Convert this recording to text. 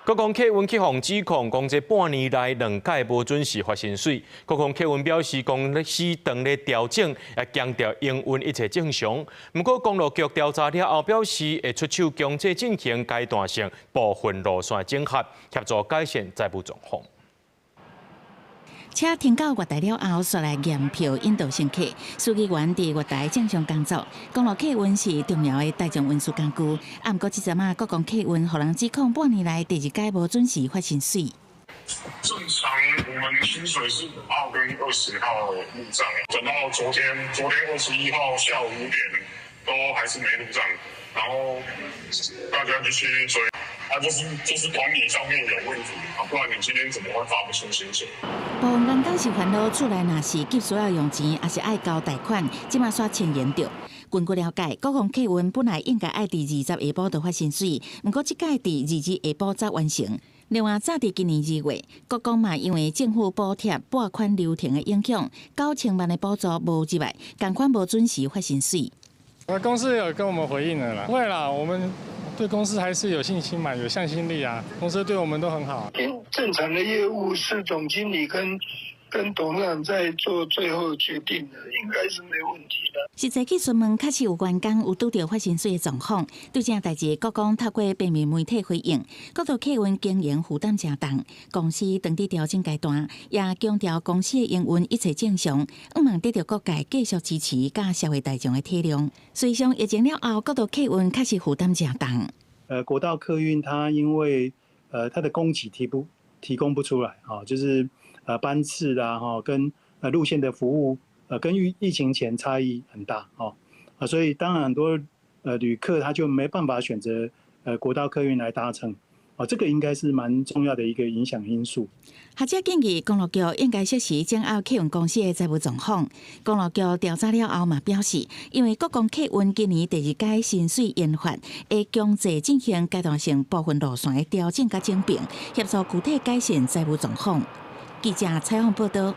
国光客运去防指控，讲这半年来2届无准时发薪水。国光客运表示，公司长咧调整，也强调营运一切正常。不过，公路局调查了后表示，会出手强制进行阶段性部分路线整合，协助改善财务状况。车停到月台了后，煞来验票引导乘客。司机员伫月台正常工作。公路客运是重要的大众运输工具。不过，即阵啊，国光客运互人指控半年来第2届无准时发薪水。正常我们薪水是5号跟20号入账，等到昨天21号下午5点都还是没入账，然后大家就去追。就是管理上面有问题啊，不然你今天怎么会发不出薪水？部分员工是烦恼厝内若是急需要用钱，还是爱交贷款，即马煞牵延着。根据了解，国光客运本来应该爱伫20下晡就发薪水，不过即届伫22下晡才完成。另外，早伫今年2月，国光嘛因为政府补贴拨款流程的影响，9000万的补助无入来，同款无准时发薪水。公司有跟我们回应了啦，不会啦，我们对公司还是有信心嘛，有向心力啊，公司对我们都很好。正常的业务是总经理跟董事长在做最后决定的，应该是没问题的。实际去询问，确实有员工有拄到发薪水的状况。对这代志，国光透过平面媒体回应，国道客运经营负担正重，公司当伫调整阶段，也强调公司的营运一切正常，望得到各界继续支持，甲社会大众的体谅。随上疫情了后，国道客运确实负担正重。国道客运它因为它的供给提供不出来啊，就是班次啦哈跟路线的服务跟疫情前差异很大所以当然很多旅客他就没办法选择国道客运来搭乘这个应该是蛮重要的一个影响因素。学者建议公路局应该适时掌握客运公司的财务状况。公路局调查了后嘛表示，因为国光客运今年第2届薪水研发会强制进行阶段性部分路线的调整甲整并，协助具体改善财务状况。记者采访报道。